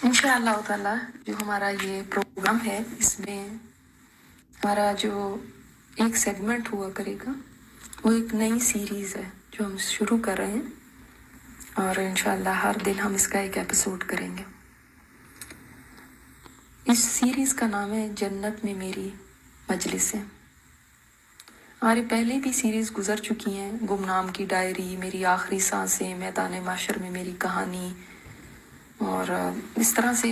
इंशाअल्लाह ताला जो हमारा ये प्रोग्राम है इसमें हमारा जो एक सेगमेंट हुआ करेगा वो एक नई सीरीज़ है जो हम शुरू कर रहे हैं और इंशाअल्लाह हर दिन हम इसका एक एपिसोड करेंगे। इस सीरीज़ का नाम है जन्नत में मेरी मजलिसें। हमारी पहले भी सीरीज़ गुजर चुकी हैं, गुमनाम की डायरी, मेरी आखिरी सांसें, मैदान माशर में मेरी कहानी, और इस तरह से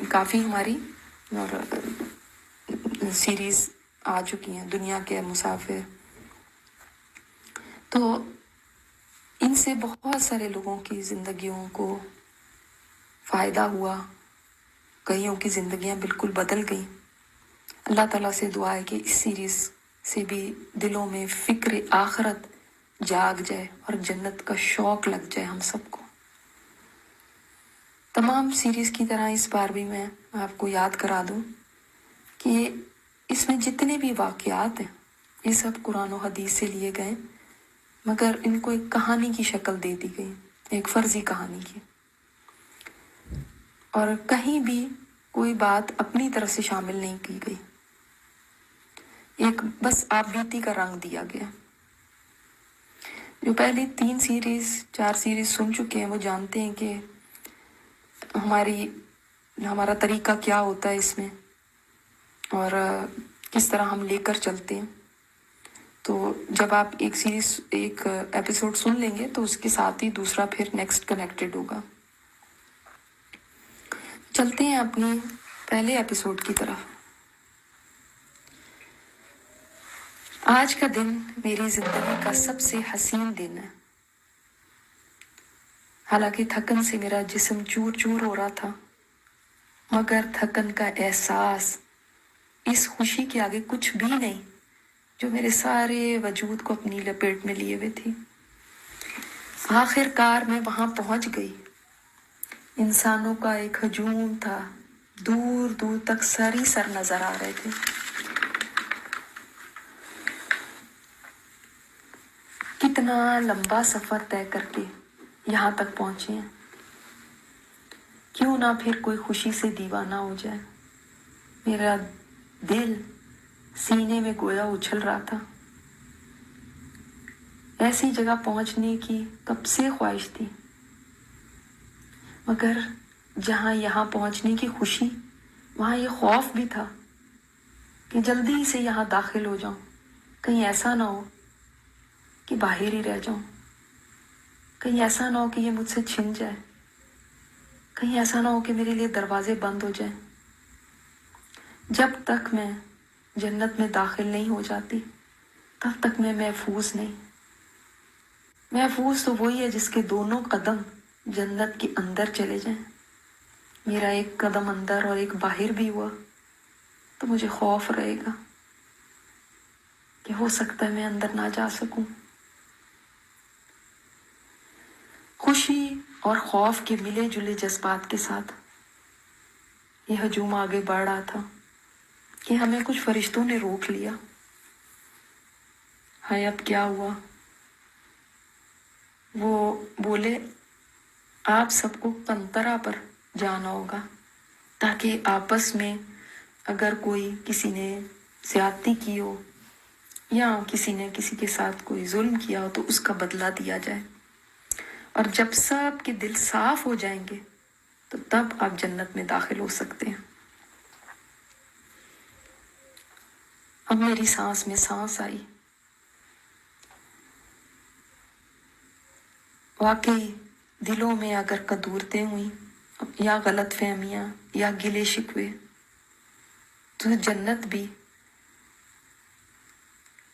काफ़ी हमारी और सीरीज़ आ चुकी हैं, दुनिया के मुसाफिर। तो इनसे बहुत सारे लोगों की ज़िंदगियों को फ़ायदा हुआ, कईयों की ज़िंदगियां बिल्कुल बदल गई। अल्लाह ताला से दुआ है कि इस सीरीज़ से भी दिलों में फ़िक्र आखरत जाग जाए और जन्नत का शौक़ लग जाए हम सबको। तमाम सीरीज़ की तरह इस बार भी मैं आपको याद करा दूं कि इसमें जितने भी वाक़यात हैं ये सब कुरान और हदीस से लिए गए, मगर इनको एक कहानी की शक्ल दे दी गई, एक फ़र्ज़ी कहानी की, और कहीं भी कोई बात अपनी तरफ से शामिल नहीं की गई। एक बस आप बीती का रंग दिया गया। जो पहले 4 सीरीज़ सुन चुके हैं वो जानते हैं कि हमारा तरीका क्या होता है इसमें और किस तरह हम लेकर चलते हैं। तो जब आप एक एपिसोड सुन लेंगे तो उसके साथ ही दूसरा फिर नेक्स्ट कनेक्टेड होगा। चलते हैं अपनी पहले एपिसोड की तरफ। आज का दिन मेरी जिंदगी का सबसे हसीन दिन है। हालांकि थकन से मेरा जिस्म चूर चूर हो रहा था, मगर थकन का एहसास इस खुशी के आगे कुछ भी नहीं जो मेरे सारे वजूद को अपनी लपेट में लिए हुए थी। आखिरकार मैं वहां पहुंच गई। इंसानों का एक हजूम था, दूर दूर तक सर ही सर नजर आ रहे थे। कितना लंबा सफर तय करके यहाँ तक पहुंचे हैं। क्यों ना फिर कोई खुशी से दीवाना हो जाए। मेरा दिल सीने में गोया उछल रहा था। ऐसी जगह पहुंचने की कब से ख्वाहिश थी, मगर जहां यहाँ पहुंचने की खुशी वहां ये खौफ भी था कि जल्दी से यहाँ दाखिल हो जाऊं, कहीं ऐसा ना हो कि बाहर ही रह जाऊं, कहीं ऐसा ना हो कि ये मुझसे छिन जाए, कहीं ऐसा ना हो कि मेरे लिए दरवाजे बंद हो जाएं। जब तक मैं जन्नत में दाखिल नहीं हो जाती तब तक मैं महफूज नहीं। महफूज तो वही है जिसके दोनों कदम जन्नत के अंदर चले जाएं। मेरा एक कदम अंदर और एक बाहर भी हुआ तो मुझे खौफ रहेगा कि हो सकता है मैं अंदर ना जा सकूं। खुशी और खौफ के मिले जुले जज्बात के साथ ये हजूम आगे बढ़ रहा था कि हमें कुछ फरिश्तों ने रोक लिया। हाय अब क्या हुआ? वो बोले आप सबको कंतरा पर जाना होगा ताकि आपस में अगर कोई किसी ने ज्यादती की हो या किसी ने किसी के साथ कोई जुल्म किया हो तो उसका बदला दिया जाए, और जब सब के दिल साफ हो जाएंगे तो तब आप जन्नत में दाखिल हो सकते हैं। अब मेरी सांस में सांस आई। वाकई दिलों में अगर कदूरतें हुई या गलत फहमियाँ या गिले शिकवे तो जन्नत भी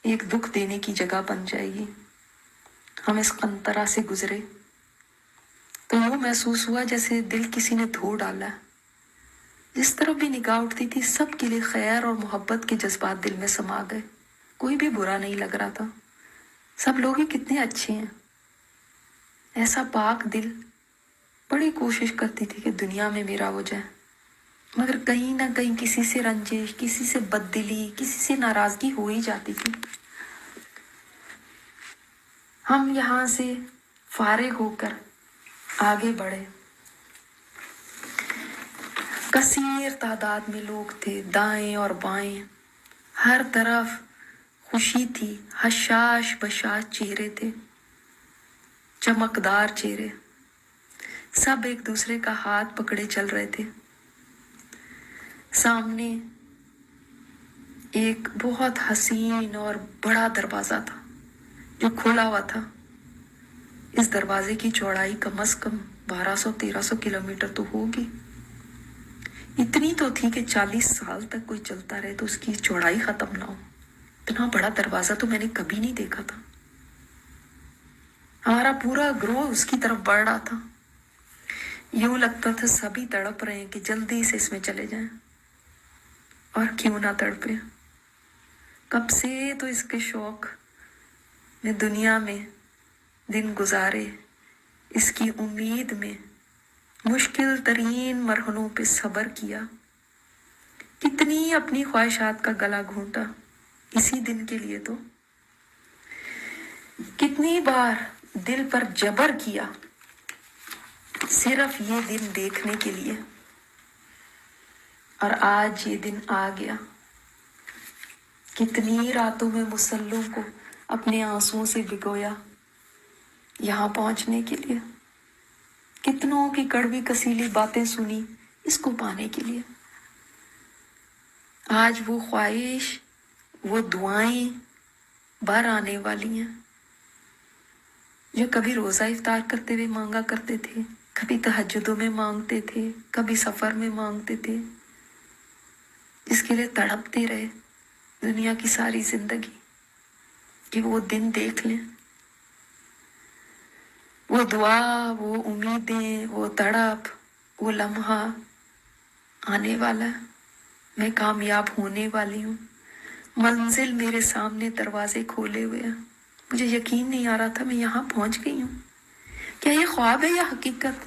एक दुख देने की जगह बन जाएगी। हम इस कंतरा से गुजरे तो यूँ महसूस हुआ जैसे दिल किसी ने धो डाला। जिस तरफ भी निगाह उठती थी सबके लिए खैर और मोहब्बत के जज्बात दिल में समा गए। कोई भी बुरा नहीं लग रहा था। सब लोग ही कितने अच्छे हैं। ऐसा पाक दिल बड़ी कोशिश करती थी कि दुनिया में मेरा हो जाए, मगर कहीं ना कहीं किसी से रंजिश, किसी से बददिली, किसी से नाराजगी हो ही जाती थी। हम यहाँ से फारिग होकर आगे बढ़े। कसीर तादाद में लोग थे, दाएं और बाएं, हर तरफ खुशी थी, हशाश बशाश चेहरे थे, चमकदार चेहरे। सब एक दूसरे का हाथ पकड़े चल रहे थे। सामने एक बहुत हसीन और बड़ा दरवाजा था जो खुला हुआ था। इस दरवाजे की चौड़ाई कम से कम 1200-1300 किलोमीटर तो होगी। इतनी तो थी कि 40 साल तक कोई चलता रहे तो उसकी चौड़ाई खत्म ना हो। इतना बड़ा दरवाजा तो मैंने कभी नहीं देखा था। हमारा पूरा ग्रोह उसकी तरफ बढ़ रहा था। यूं लगता था सभी तड़प रहे हैं कि जल्दी से इसमें चले जाएं। और क्यों ना तड़पे, कब से तो इसके शौक ने दुनिया में दिन गुजारे, इसकी उम्मीद में मुश्किल तरीन मरहलों पे सब्र किया, कितनी अपनी ख्वाहिशात का गला घूंटा इसी दिन के लिए। तो कितनी बार दिल पर जबर किया सिर्फ ये दिन देखने के लिए, और आज ये दिन आ गया। कितनी रातों में मुसल्लों को अपने आंसुओं से भिगोया यहाँ पहुंचने के लिए, कितनों की कड़वी कसीली बातें सुनी इसको पाने के लिए। आज वो ख्वाहिश, वो दुआएं बाहर आने वाली हैं जो कभी रोज़ा इफ्तार करते हुए मांगा करते थे, कभी तहज्जुदों में मांगते थे, कभी सफ़र में मांगते थे, जिसके लिए तड़पते रहे दुनिया की सारी जिंदगी कि वो दिन देख लें। वो दुआ, वो उम्मीदें, वो तड़प, वो लम्हा आने वाला है। मैं कामयाब होने वाली हूँ, मंजिल मेरे सामने दरवाजे खोले हुए हैं। मुझे यकीन नहीं आ रहा था मैं यहाँ पहुँच गई हूँ। क्या ये ख्वाब है या हकीकत?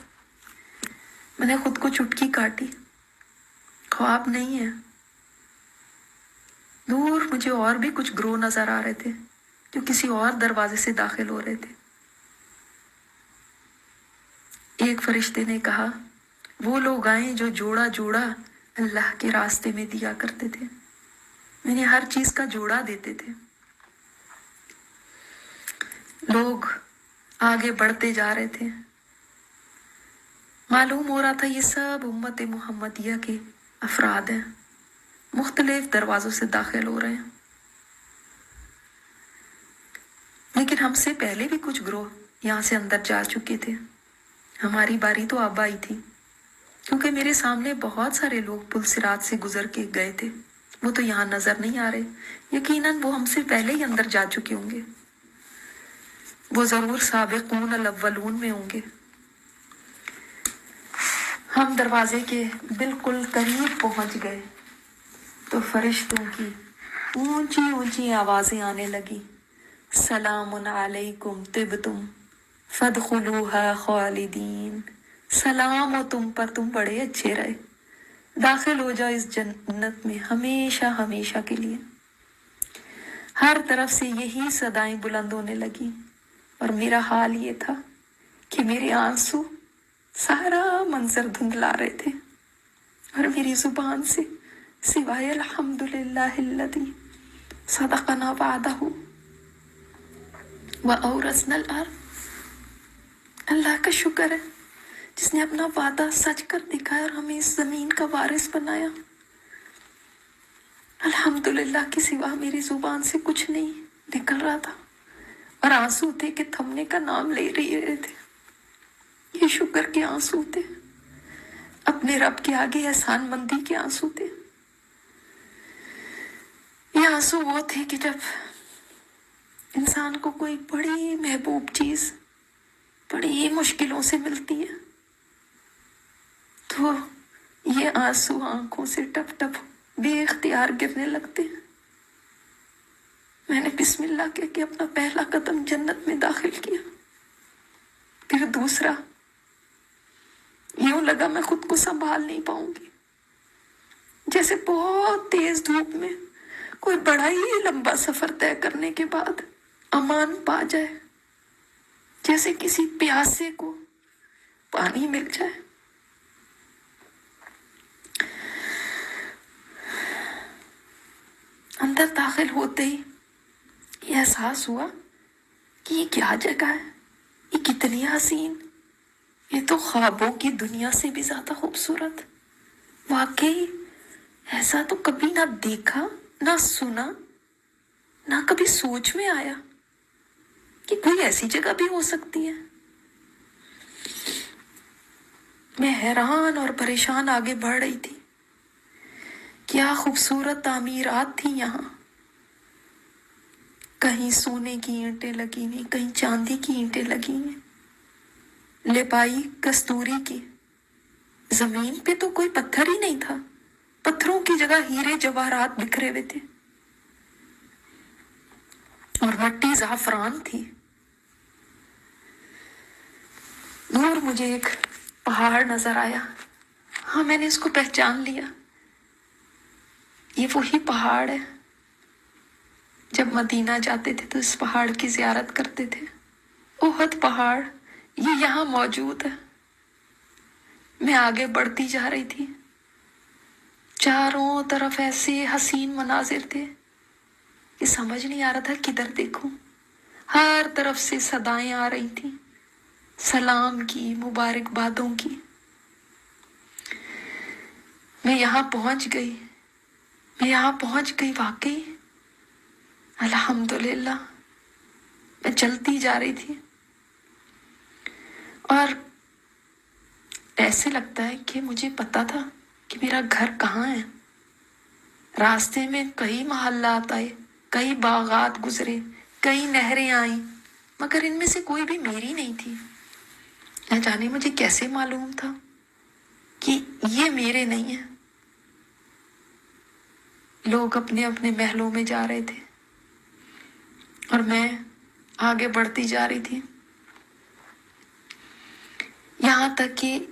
मैंने खुद को चुटकी काटी, ख्वाब नहीं है। दूर मुझे और भी कुछ ग्रोह नजर आ रहे थे जो किसी और दरवाजे से दाखिल हो रहे थे। एक फरिश्ते ने कहा, वो लोग आए जो जोड़ा जोड़ा अल्लाह के रास्ते में दिया करते थे। मैंने हर चीज का जोड़ा देते थे। लोग आगे बढ़ते जा रहे थे। मालूम हो रहा था ये सब उम्मत मुहम्मदिया के अफराद हैं, मुख्तलिफ दरवाजों से दाखिल हो रहे हैं। लेकिन हमसे पहले भी कुछ ग्रोह यहाँ से अंदर जा चुके थे। हमारी बारी तो अब आई थी, क्योंकि मेरे सामने बहुत सारे लोग पुलसिरात से गुजर के गए थे। वो तो यहाँ नजर नहीं आ रहे, यकीनन वो हमसे पहले ही अंदर जा चुके होंगे। वो जरूर साबिकून अल अव्वलून में होंगे। हम दरवाजे के बिल्कुल करीब पहुंच गए तो फरिश्तों की ऊंची ऊंची आवाजें आने लगी, सलामुन अलैकुम तिबतुम फदखुलूहा खालिदीन। सलाम हो तुम पर, तुम बड़े अच्छे रहे, दाखिल हो जाओ इस जन्नत में हमेशा हमेशा के लिए। हर तरफ से यही सदाएं बुलंद होने लगी और मेरा हाल ये था कि मेरे आंसू सारा मंजर धुंधला रहे थे और मेरी जुबान से सिवाय अल्हम्दुलिल्लाहिल्लज़ी सदक़ना वअदहू व औरसनल अर्ज़, अल्लाह का शुक्र है जिसने अपना वादा सच कर दिखाया और हमें इस जमीन का वारिस बनाया। अल्हम्दुलिल्लाह के सिवा मेरी जुबान से कुछ नहीं निकल रहा था और आंसू थे कि थमने का नाम ले रहे थे। ये शुक्र के आंसू थे, अपने रब के आगे एहसान मंदी के आंसू थे। ये आंसू वो थे कि जब इंसान को कोई बड़ी महबूब चीज बड़ी मुश्किलों से मिलती है तो ये आंसू आंखों से टप टप बेइख्तियार गिरने लगते हैं। मैंने बिस्मिल्लाह कह के अपना पहला कदम जन्नत में दाखिल किया, फिर दूसरा। यूं लगा मैं खुद को संभाल नहीं पाऊंगी, जैसे बहुत तेज धूप में कोई बड़ा ही लंबा सफर तय करने के बाद अमान पा जाए, जैसे किसी प्यासे को पानी मिल जाए। अंदर दाखिल होते ही ये एहसास हुआ कि ये क्या जगह है, ये कितनी हसीन, ये तो ख्वाबों की दुनिया से भी ज्यादा खूबसूरत। वाकई ऐसा तो कभी ना देखा, ना सुना, ना कभी सोच में आया कि कोई ऐसी जगह भी हो सकती है। मैं हैरान और परेशान आगे बढ़ रही थी। क्या खूबसूरत तामीरात थी यहाँ। कहीं सोने की ईंटें लगी हुई, कहीं चांदी की ईंटें लगी हुई, लिपाई कस्तूरी की। जमीन पे तो कोई पत्थर ही नहीं था, पत्थरों की जगह हीरे जवाहरात बिखरे हुए थे और मट्टी ज़ाफ़रान थी। दूर मुझे एक पहाड़ नजर आया। हाँ, मैंने इसको पहचान लिया। ये वही पहाड़ है, जब मदीना जाते थे तो इस पहाड़ की ज़ियारत करते थे। ओहद पहाड़, ये यहाँ मौजूद है। मैं आगे बढ़ती जा रही थी। चारों तरफ ऐसे हसीन मनाजिर थे कि समझ नहीं आ रहा था किधर देखूं। हर तरफ से सदाएं आ रही थी, सलाम की, मुबारकबादों की। मैं यहाँ पहुंच गई वाकई। अल्हम्दुलिल्लाह। मैं चलती जा रही थी और ऐसे लगता है कि मुझे पता था कि मेरा घर कहाँ है। रास्ते में कई महल्लात आए, कई बागात गुजरे, कई नहरें आई, मगर इनमें से कोई भी मेरी नहीं थी। न जाने मुझे कैसे मालूम था कि ये मेरे नहीं है। लोग अपने अपने महलों में जा रहे थे और मैं आगे बढ़ती जा रही थी, यहां तक कि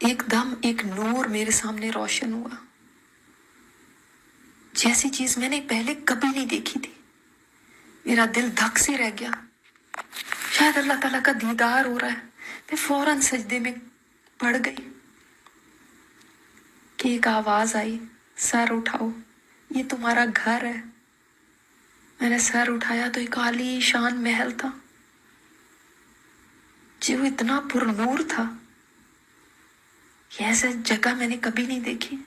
एकदम एक नूर मेरे सामने रोशन हुआ, जैसी चीज मैंने पहले कभी नहीं देखी थी। मेरा दिल धक से रह गया। शायद अल्लाह ताला का दीदार हो रहा है। मैं फौरन सजदे में पड़ गई कि एक आवाज आई, सर उठाओ, ये तुम्हारा घर है। मैंने सर उठाया तो एक आलीशान महल था जो इतना पुरनूर था। ऐसी जगह मैंने कभी नहीं देखी।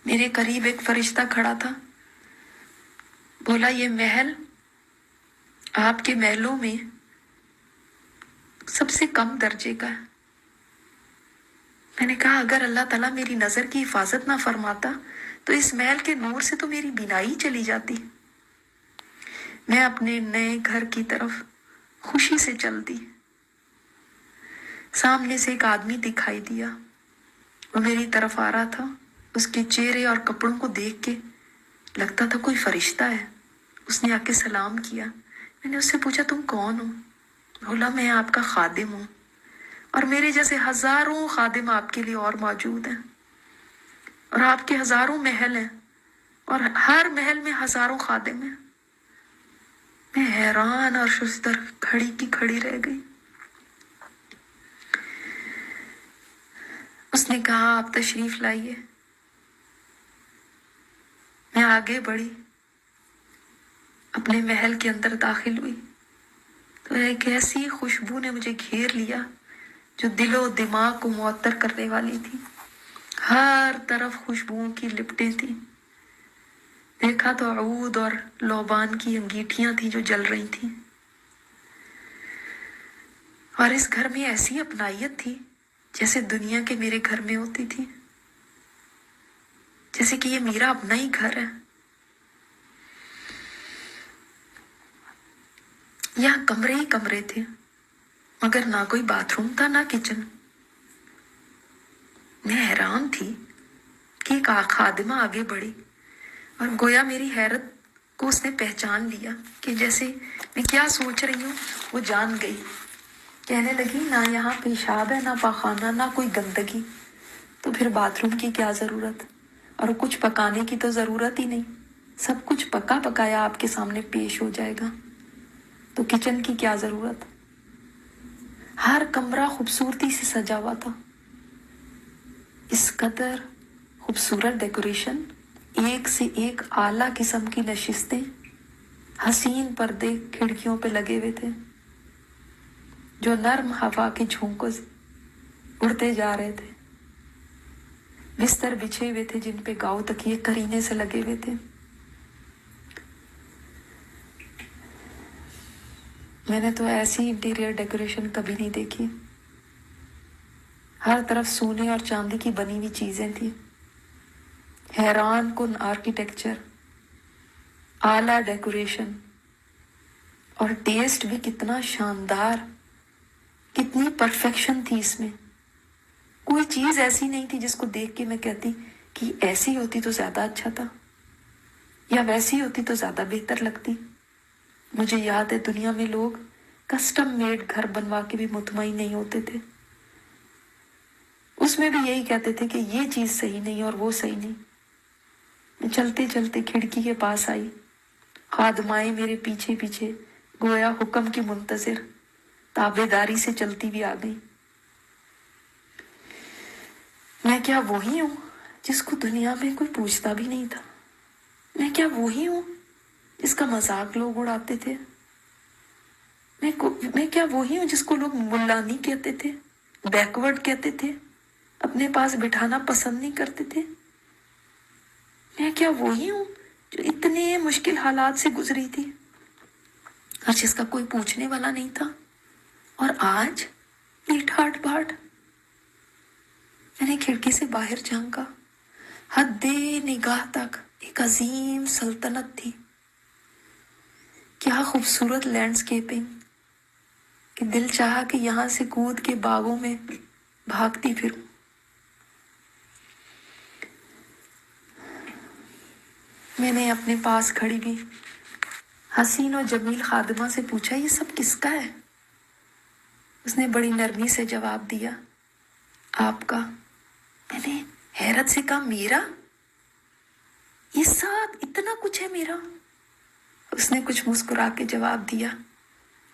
मेरे करीब एक फरिश्ता खड़ा था। बोला, ये महल आपके महलों में सबसे कम दर्जे का है। मैंने कहा, अगर अल्लाह ताला मेरी नजर की हिफाजत ना फरमाता तो इस महल के नूर से तो मेरी बीनाई चली जाती। मैं अपने नए घर की तरफ खुशी से चलती। सामने से एक आदमी दिखाई दिया, वो मेरी तरफ आ रहा था। उसके चेहरे और कपड़ों को देख के लगता था कोई फरिश्ता है। उसने आके सलाम किया। मैंने उससे पूछा, तुम कौन हो? बोला, मैं आपका खादिम हूँ और मेरे जैसे हजारों खादिम आपके लिए और मौजूद हैं और आपके हजारों महल हैं और हर महल में हजारों खादिम हैं। मैं हैरान और शुस्तर खड़ी की खड़ी रह गई। उसने कहा, आप तशरीफ लाइए। मैं आगे बढ़ी, अपने महल के अंदर दाखिल हुई तो एक ऐसी खुशबू ने मुझे घेर लिया जो दिलो दिमाग को मुअत्तर करने वाली थी। हर तरफ खुशबुओं की लिपटें थी। देखा तो अऊद और लोबान की अंगीठियां थी जो जल रही थी। और इस घर में ऐसी अपनाइयत थी जैसे दुनिया के मेरे घर में होती थी, जैसे कि ये मेरा अपना ही घर है। यहाँ कमरे ही कमरे थे, मगर ना कोई बाथरूम था ना किचन। मैं हैरान थी कि एक खादिमा आगे बढ़ी और गोया मेरी हैरत को उसने पहचान लिया कि जैसे मैं क्या सोच रही हूँ वो जान गई। कहने लगी, ना यहाँ पेशाब है, ना पाखाना, ना कोई गंदगी, तो फिर बाथरूम की क्या ज़रूरत? और कुछ पकाने की तो ज़रूरत ही नहीं, सब कुछ पका पकाया आपके सामने पेश हो जाएगा, तो किचन की क्या ज़रूरत? हर कमरा खूबसूरती से सजा हुआ था। इस कदर खूबसूरत डेकोरेशन एक से एक आला किस्म की नशिस्तें, हसीन पर्दे खिड़कियों पे लगे हुए थे जो नर्म हवा के झोंकों से उड़ते जा रहे थे। बिस्तर बिछे हुए थे जिन पे गाँव तकिए करीने से लगे हुए थे। मैंने तो ऐसी इंटीरियर डेकोरेशन कभी नहीं देखी। हर तरफ सोने और चांदी की बनी हुई चीजें थी। हैरान कुन आर्किटेक्चर, आला डेकोरेशन और टेस्ट भी कितना शानदार, कितनी परफेक्शन थी इसमें। कोई चीज ऐसी नहीं थी जिसको देख के मैं कहती कि ऐसी होती तो ज्यादा अच्छा था या वैसी होती तो ज्यादा बेहतर लगती। मुझे याद है दुनिया में लोग कस्टम मेड घर बनवा के भी मुतमईन नहीं होते थे। उसमें भी यही कहते थे कि ये चीज सही नहीं और वो सही नहीं। मैं चलते चलते खिड़की के पास आई। खादमाएं मेरे पीछे पीछे गोया हुक्म की मुंतजिर ताबेदारी से चलती भी आ गई। मैं क्या वही हूं जिसको दुनिया में कोई पूछता भी नहीं था? मैं क्या वही हूं जिसका मजाक लोग उड़ाते थे? मैं क्या वही हूं जिसको लोग मुल्लानी कहते थे, बैकवर्ड कहते थे, अपने पास बिठाना पसंद नहीं करते थे? मैं क्या वही हूं जो इतने मुश्किल हालात से गुजरी थी और जिसका कोई पूछने वाला नहीं था? और आज ये ठाट बाट। मैंने खिड़की से बाहर झांका। हद्दे निगाह तक एक अजीम सल्तनत थी। क्या खूबसूरत लैंडस्केपिंग कि दिल चाहा कि यहां से कूद के बागों में भागती फिरूं। मैंने अपने पास खड़ी हुई हसीन और जमील खादिमा से पूछा, ये सब किसका है? उसने बड़ी नरमी से जवाब दिया, आपका। मैंने हैरत से कहा, मेरा? ये सब इतना कुछ है मेरा? उसने कुछ मुस्कुरा के जवाब दिया,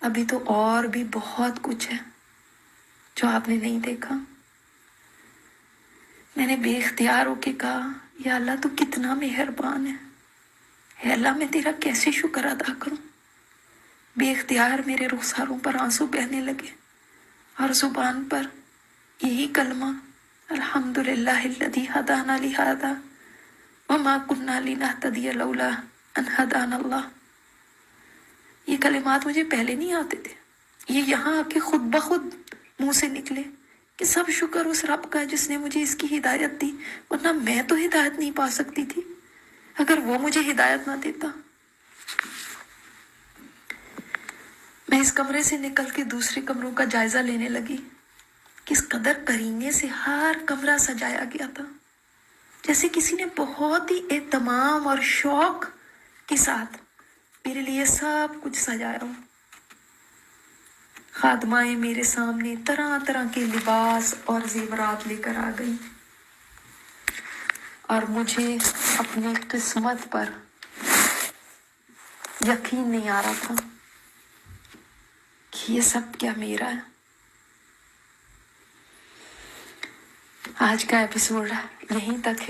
अभी तो और भी बहुत कुछ है जो आपने नहीं देखा। मैंने बेख्तियार होके कहा, या अल्लाह तू कितना मेहरबान है अल्लाह, मैं तेरा कैसे शुक्र अदा करूं। बेख्तियार मेरे रुखसारों पर आंसू बहने लगे और जुबान पर यही कलमा, अल्हम्दुलिल्लाहिल्लज़ी हदाना लिहादा व मा कुन्ना लिनहतदिया लौला अन हदाना अल्लाह। ये कलिमात मुझे पहले नहीं आते थे, ये यहाँ आके खुद ब खुद मुंह से निकले कि सब शुक्र उस रब का जिसने मुझे इसकी हिदायत दी, वरना मैं तो हिदायत नहीं पा सकती थी अगर वो मुझे हिदायत ना देता। मैं इस कमरे से निकल के दूसरे कमरों का जायजा लेने लगी। किस कदर करीने से हर कमरा सजाया गया था, जैसे किसी ने बहुत ही एहतमाम और शौक के साथ मेरे लिए सब कुछ सजाया हो। खादमाएं मेरे सामने तरह तरह के लिबास और जेवरात लेकर आ गई और मुझे अपनी किस्मत पर यकीन नहीं आ रहा था कि ये सब क्या मेरा है। आज का एपिसोड यहीं तक है।